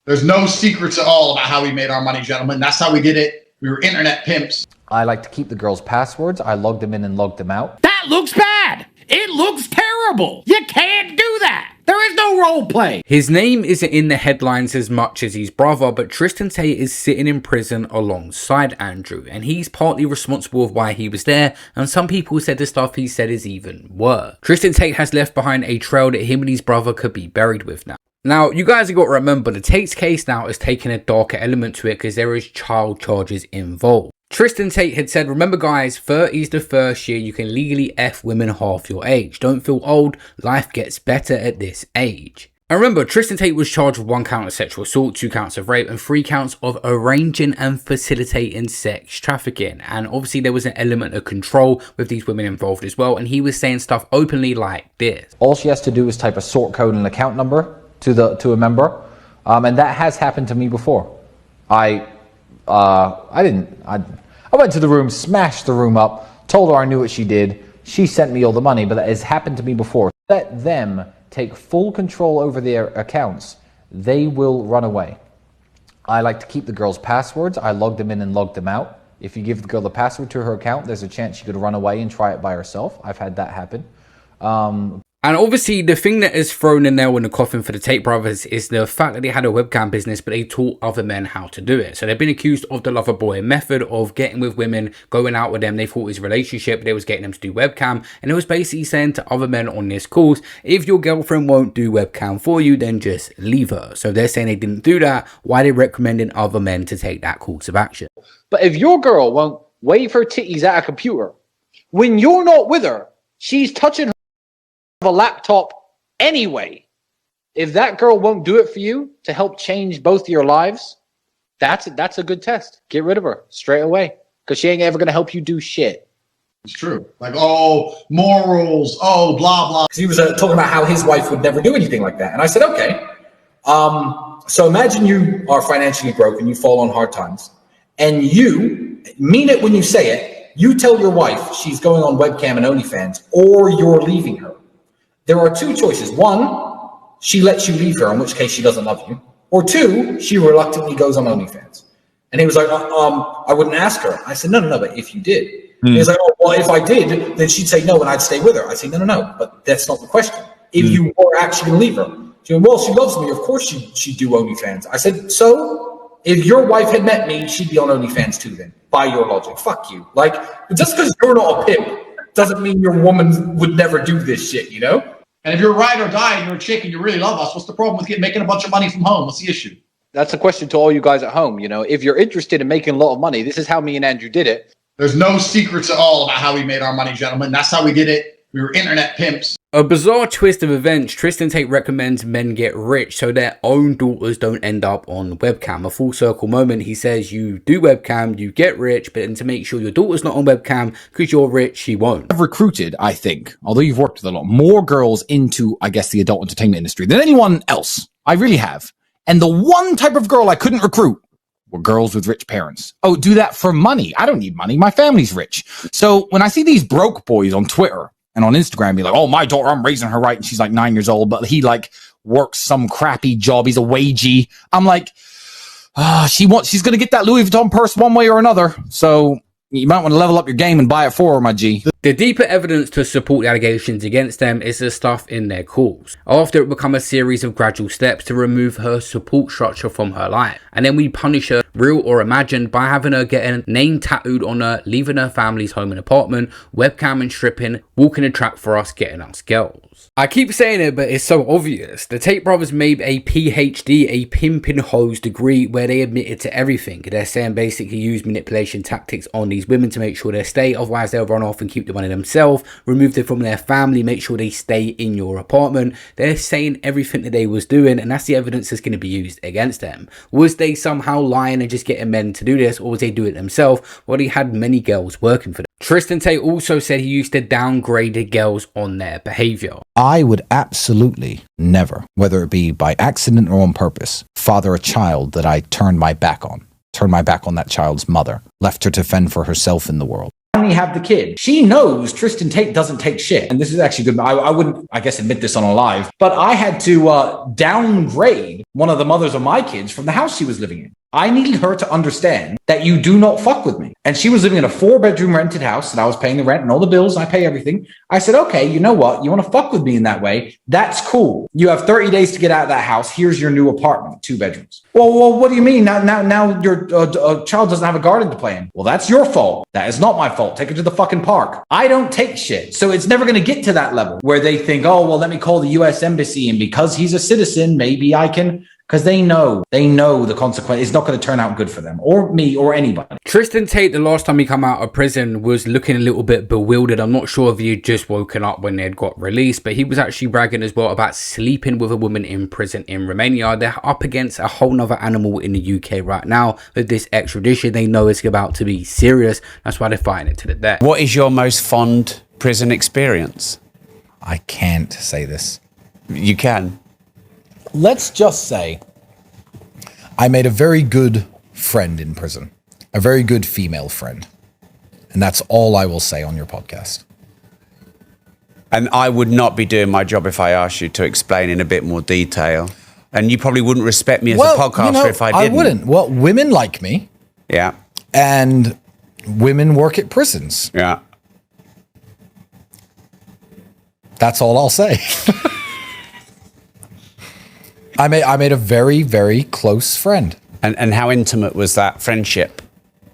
There's no secrets at all about how we made our money, gentlemen. That's how we did it. We were internet pimps. I like to keep the girls' passwords. I logged them in and logged them out. That looks bad. It looks terrible. You can't do that. There is no role play. His name isn't in the headlines as much as his brother, but Tristan Tate is sitting in prison alongside Andrew, and he's partly responsible of why he was there, and some people said the stuff he said is even worse. Tristan Tate has left behind a trail that him and his brother could be buried with now. Now, you guys have got to remember, the Tate's case now is taking a darker element to it because there is child charges involved. Tristan Tate had said, remember guys, 30 is the first year you can legally F women half your age. Don't feel old, life gets better at this age. And remember, Tristan Tate was charged with 1 count of sexual assault, 2 counts of rape, and 3 counts of arranging and facilitating sex trafficking. And obviously there was an element of control with these women involved as well, and he was saying stuff openly like this. All she has to do is type a sort code and account number to a member, and that has happened to me before. I went to the room, smashed the room up, told her I knew what she did. She sent me all the money, but that has happened to me before. Let them take full control over their accounts. They will run away. I like to keep the girls' passwords. I logged them in and logged them out. If you give the girl the password to her account, there's a chance she could run away and try it by herself. I've had that happen. And obviously the thing that has thrown a nail in the coffin for the Tate brothers is the fact that they had a webcam business, but they taught other men how to do it. So they've been accused of the lover boy method of getting with women, going out with them. They thought it was a relationship, they was getting them to do webcam, and it was basically saying to other men on this course, if your girlfriend won't do webcam for you, then just leave her. So they're saying they didn't do that. Why are they recommending other men to take that course of action? But if your girl won't wave her titties at a computer, when you're not with her, she's touching a laptop anyway. If that girl won't do it for you to help change both your lives, that's a good test. Get rid of her straight away, because she ain't ever gonna help you do shit. It's true. Like, oh, morals, oh, blah, blah. He was talking about how his wife would never do anything like that. And I said, okay. So imagine you are financially broke and you fall on hard times, and you mean it when you say it. You tell your wife she's going on webcam and OnlyFans, or you're leaving her. There are 2 choices. 1, she lets you leave her, in which case she doesn't love you. Or 2, she reluctantly goes on OnlyFans. And he was like, I wouldn't ask her. I said, no, but if you did. He was like, oh, well, if I did, then she'd say no and I'd stay with her. I say, no, but that's not the question. If you were actually going to leave her. She went, well, she loves me. Of course she'd do OnlyFans. I said, so if your wife had met me, she'd be on OnlyFans too then, by your logic. Fuck you. Like, just because you're not a pimp doesn't mean your woman would never do this shit, you know? And if you're ride or die and you're a chick and you really love us, what's the problem with making a bunch of money from home? What's the issue? That's a question to all you guys at home. You know, if you're interested in making a lot of money, this is how me and Andrew did it. There's no secrets at all about how we made our money, gentlemen. That's how we did it. We were internet pimps. A bizarre twist of events, Tristan Tate recommends men get rich so their own daughters don't end up on webcam. A full circle moment. He says you do webcam, you get rich, but then to make sure your daughter's not on webcam because you're rich, she won't. I've recruited, I think, although you've worked with a lot, more girls into, I guess, the adult entertainment industry than anyone else. I really have. And the one type of girl I couldn't recruit were girls with rich parents. Oh, do that for money. I don't need money. My family's rich. So when I see these broke boys on Twitter and on Instagram be like, oh, my daughter, I'm raising her right, and she's like 9 years old, but he like works some crappy job, he's a wagey. I'm like, she's gonna get that Louis Vuitton purse one way or another. So you might want to level up your game and buy it for her, my G. The deeper evidence to support the allegations against them is the stuff in their calls. After it become a series of gradual steps to remove her support structure from her life. And then we punish her, real or imagined, by having her get a name tattooed on her, leaving her family's home and apartment, webcam and stripping, walking a track for us, getting us girls. I keep saying it, but it's so obvious. The Tate brothers made a PhD, a pimpin' hose degree, where they admitted to everything. They're saying basically use manipulation tactics on these women to make sure they stay, otherwise they'll run off and keep the money themselves, remove them from their family, make sure they stay in your apartment. They're saying everything that they was doing, and that's the evidence that's going to be used against them. Was they somehow lying and just getting men to do this, or was they doing it themselves? Well, they had many girls working for them. Tristan Tate also said he used to downgrade the girls on their behavior. I would absolutely never, whether it be by accident or on purpose, father a child that I turned my back on that child's mother, left her to fend for herself in the world. finally have the kid. She knows Tristan Tate doesn't take shit. And this is actually good. I wouldn't, I guess, admit this on a live, but I had to downgrade one of the mothers of my kids from the house she was living in. I needed her to understand that you do not fuck with me. And she was living in a 4-bedroom rented house, and I was paying the rent and all the bills, and I pay everything. I said, okay, you know what? You want to fuck with me in that way? That's cool. You have 30 days to get out of that house. Here's your new apartment, 2 bedrooms. Well, what do you mean? Now your child doesn't have a garden to play in. Well, that's your fault. That is not my fault. Take her to the fucking park. I don't take shit. So it's never going to get to that level where they think, oh, well, let me call the U.S. Embassy, and because he's a citizen, maybe I can... Because they know the consequence. It's not going to turn out good for them or me or anybody. Tristan Tate, the last time he came out of prison, was looking a little bit bewildered. I'm not sure if he had just woken up when they had got released, but he was actually bragging as well about sleeping with a woman in prison in Romania. They're up against a whole nother animal in the UK right now with this extradition. They know it's about to be serious. That's why they're fighting it to the death. What is your most fond prison experience? I can't say this. You can. Let's just say I made a very good friend in prison, a very good female friend. And that's all I will say on your podcast. And I would not be doing my job if I asked you to explain in a bit more detail. And you probably wouldn't respect me as a podcaster if I didn't. I wouldn't. Well, women like me. Yeah. And women work at prisons. Yeah. That's all I'll say. I made a very, very close friend. And how intimate was that friendship?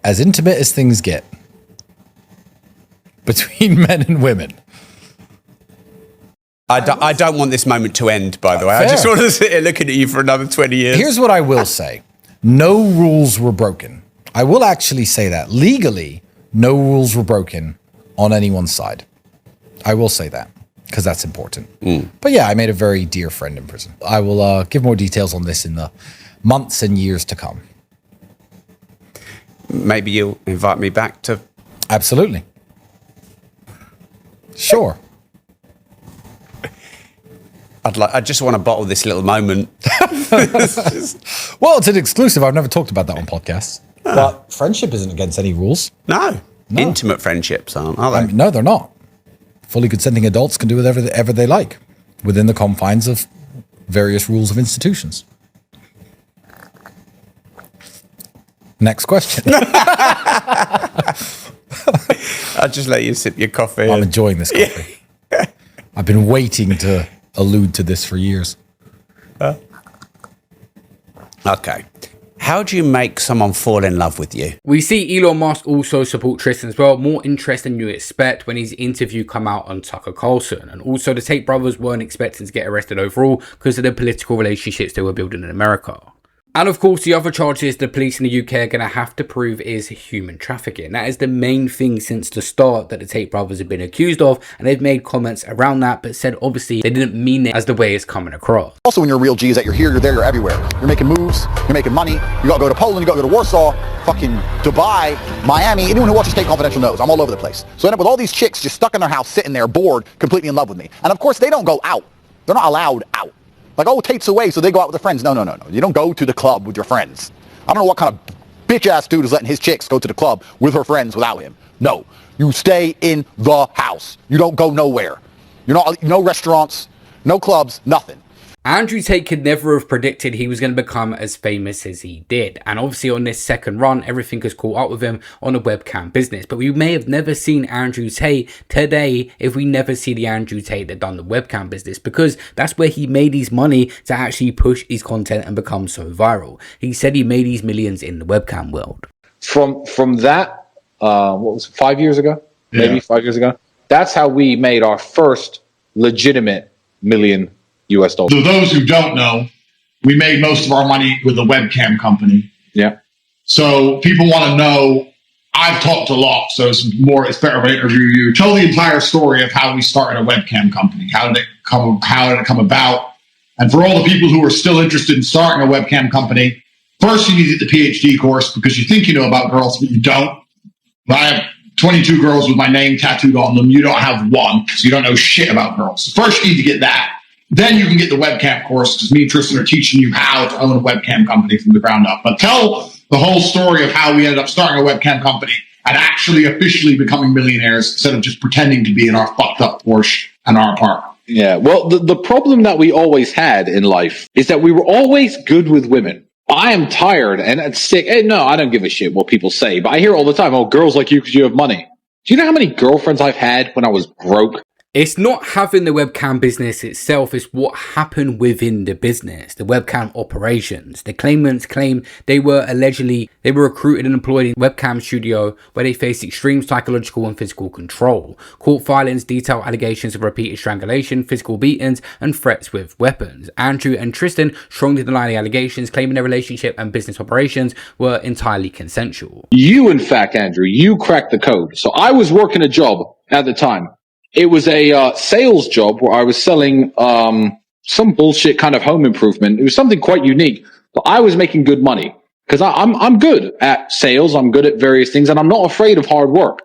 As intimate as things get. Between men and women. I don't want this moment to end, by the way. Fair. I just want to sit here looking at you for another 20 years. Here's what I will say. No rules were broken. I will actually say that. Legally, no rules were broken on anyone's side. I will say that. Because that's important. But yeah, I made a very dear friend in prison. I will give more details on this in the months and years to come. Maybe you'll invite me back to... Absolutely. Sure. I just want to bottle this little moment. Well, it's an exclusive. I've never talked about that on podcasts. But friendship isn't against any rules. No. Intimate friendships aren't, are they? No, they're not. Fully consenting adults can do whatever they like within the confines of various rules of institutions. Next question. I'll just let you sip your coffee. I'm enjoying this coffee. I've been waiting to allude to this for years. Okay. How do you make someone fall in love with you? We see Elon Musk also support Tristan as well. More interest than you expect when his interview come out on Tucker Carlson. And also the Tate brothers weren't expecting to get arrested overall because of the political relationships they were building in America. And of course, the other charges the police in the UK are going to have to prove is human trafficking. That is the main thing since the start that the Tate brothers have been accused of. And they've made comments around that, but said obviously they didn't mean it as the way it's coming across. Also, when you're a real G, is that you're here, you're there, you're everywhere. You're making moves, you're making money. You got to go to Poland, you got to go to Warsaw, fucking Dubai, Miami. Anyone who watches Tate Confidential knows I'm all over the place. So I end up with all these chicks just stuck in their house, sitting there, bored, completely in love with me. And of course, they don't go out. They're not allowed out. Like, oh, Tate's away, so they go out with their friends. No. You don't go to the club with your friends. I don't know what kind of bitch-ass dude is letting his chicks go to the club with her friends without him. No. You stay in the house. You don't go nowhere. You're not, no restaurants, no clubs, nothing. Andrew Tate could never have predicted he was going to become as famous as he did. And obviously on this second run, everything has caught up with him on the webcam business. But we may have never seen Andrew Tate today if we never see the Andrew Tate that done the webcam business. Because that's where he made his money to actually push his content and become so viral. He said he made his millions in the webcam world. From that, what was it, 5 years ago? Yeah. Maybe 5 years ago. That's how we made our first legitimate $1 million. So those who don't know, we made most of our money with a webcam company. Yeah. So people want to know, I've talked a lot, so it's better if I interview you. Tell the entire story of how we started a webcam company. How did it come about? And for all the people who are still interested in starting a webcam company, first you need to get the PhD course because you think you know about girls, but you don't. I have 22 girls with my name tattooed on them. You don't have one, so you don't know shit about girls. First you need to get that. Then you can get the webcam course because me and Tristan are teaching you how to own a webcam company from the ground up. But tell the whole story of how we ended up starting a webcam company and actually officially becoming millionaires instead of just pretending to be in our fucked up Porsche and our apartment. Yeah, well, the problem that we always had in life is that we were always good with women. I am tired and sick. And no, I don't give a shit what people say, but I hear all the time, oh, girls like you because you have money. Do you know how many girlfriends I've had when I was broke? It's not having the webcam business itself, it's what happened within the business, the webcam operations. The claimants claim they were recruited and employed in a webcam studio where they faced extreme psychological and physical control. Court filings detail allegations of repeated strangulation, physical beatings, and threats with weapons. Andrew and Tristan strongly deny the allegations, claiming their relationship and business operations were entirely consensual. You, in fact, Andrew, you cracked the code. So I was working a job at the time. It was a sales job where I was selling some bullshit kind of home improvement. It was something quite unique, but I was making good money because I'm good at sales. I'm good at various things, and I'm not afraid of hard work.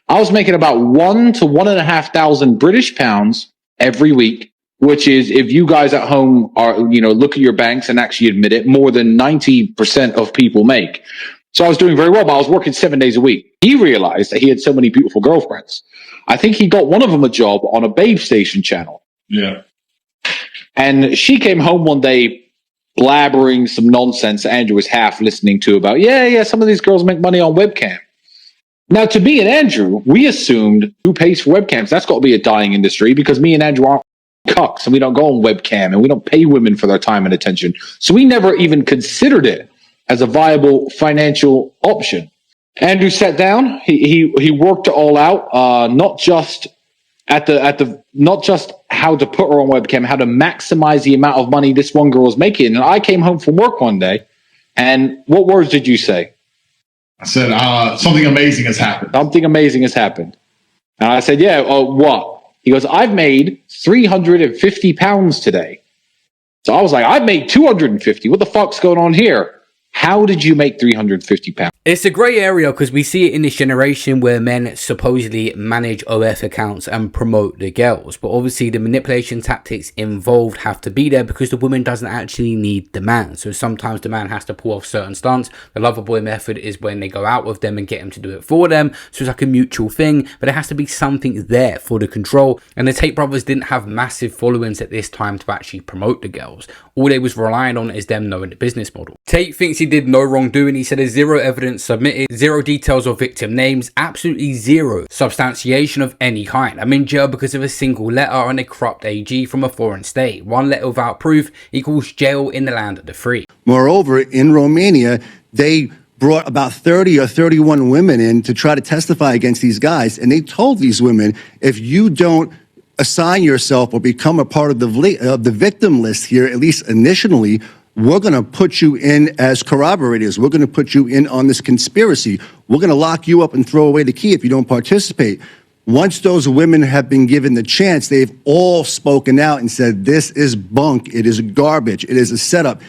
I was making about £1,000 to £1,500 British pounds every week, which is, if you guys at home are, look at your banks and actually admit it, more than 90% of people make. So I was doing very well, but I was working 7 days a week. He realized that he had so many beautiful girlfriends. I think he got one of them a job on a Babe Station channel. Yeah. And she came home one day blabbering some nonsense Andrew was half listening to about, some of these girls make money on webcam. Now, to me and Andrew, we assumed who pays for webcams? That's got to be a dying industry because me and Andrew aren't cucks and we don't go on webcam and we don't pay women for their time and attention. So we never even considered it as a viable financial option. Andrew sat down. He worked it all out. Not just not just how to put her on webcam, how to maximize the amount of money this one girl was making. And I came home from work one day, and what words did you say? I said, something amazing has happened. Something amazing has happened. And I said, yeah, what? He goes, I've made £350 today. So I was like, I've made 250. What the fuck's going on here? How did you make £350? It's a grey area because we see it in this generation where men supposedly manage OF accounts and promote the girls. But obviously the manipulation tactics involved have to be there because the woman doesn't actually need the man. So sometimes the man has to pull off certain stunts. The lover boy method is when they go out with them and get him to do it for them. So it's like a mutual thing, but there has to be something there for the control. And the Tate brothers didn't have massive followings at this time to actually promote the girls. All they was relying on is them knowing the business model. Tate thinks he did no wrongdoing. He said there's zero evidence submitted, zero details or victim names, absolutely zero substantiation of any kind. I'm in jail because of a single letter and a corrupt AG from a foreign state. One letter without proof equals jail in the land of the free. Moreover, in Romania, they brought about 30 or 31 women in to try to testify against these guys, and they told these women, if you don't assign yourself or become a part of the victim list here, at least initially, we're going to put you in as corroborators. We're going to put you in on this conspiracy. We're going to lock you up and throw away the key if you don't participate. Once those women have been given the chance, they've all spoken out and said, this is bunk. It is garbage. It is a setup.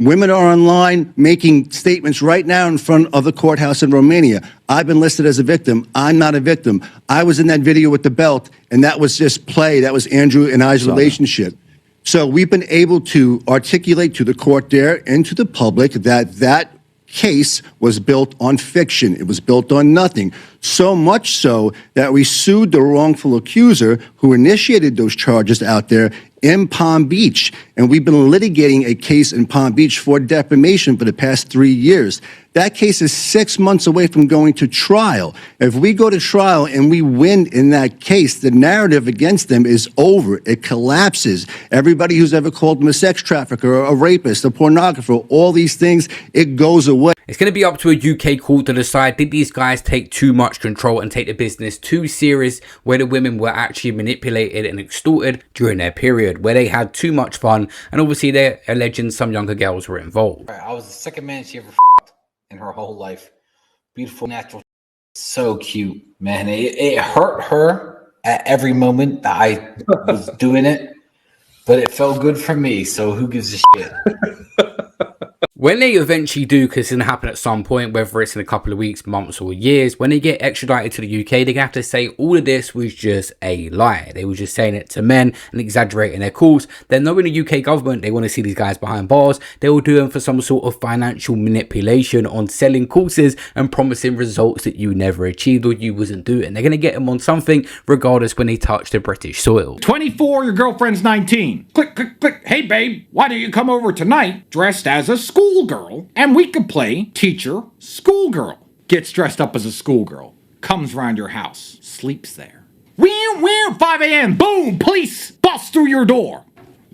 Women are online making statements right now in front of the courthouse in Romania. I've been listed as a victim. I'm not a victim. I was in that video with the belt, and that was just play. That was Andrew and I's relationship. So we've been able to articulate to the court there and to the public that that case was built on fiction. It was built on nothing. So much so that we sued the wrongful accuser who initiated those charges out there in Palm Beach. And we've been litigating a case in Palm Beach for defamation for the past 3 years. That case is 6 months away from going to trial. If we go to trial and we win in that case, the narrative against them is over. It collapses. Everybody who's ever called them a sex trafficker or a rapist, a pornographer, all these things, it goes away. It's going to be up to a UK court to decide, did these guys take too much control and take the business too serious, where the women were actually manipulated and extorted during their period, where they had too much fun, and obviously they're alleging some younger girls were involved. I was the second man she ever in her whole life. Beautiful, natural, so cute, man. It hurt her at every moment that I was doing it, but it felt good for me, so who gives a shit? When they eventually do, because it's going to happen at some point, whether it's in a couple of weeks, months or years, when they get extradited to the UK, they're going to have to say all of this was just a lie. They were just saying it to men and exaggerating their calls. They're knowing the UK government, they want to see these guys behind bars. They will do them for some sort of financial manipulation on selling courses and promising results that you never achieved or you wasn't doing. They're going to get them on something regardless when they touch the British soil. 24, your girlfriend's 19. Click, click, click. Hey, babe, why don't you come over tonight dressed as a schoolgirl and we could play teacher schoolgirl. Gets dressed up as a schoolgirl, comes round your house, sleeps there. 5 a.m. Boom, police bust through your door.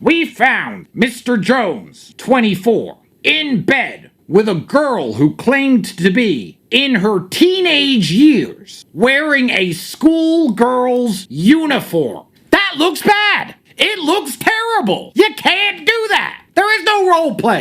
We found Mr. Jones, 24, in bed with a girl who claimed to be in her teenage years, wearing a schoolgirl's uniform. That looks bad. It looks terrible. You can't do that. There is no role play.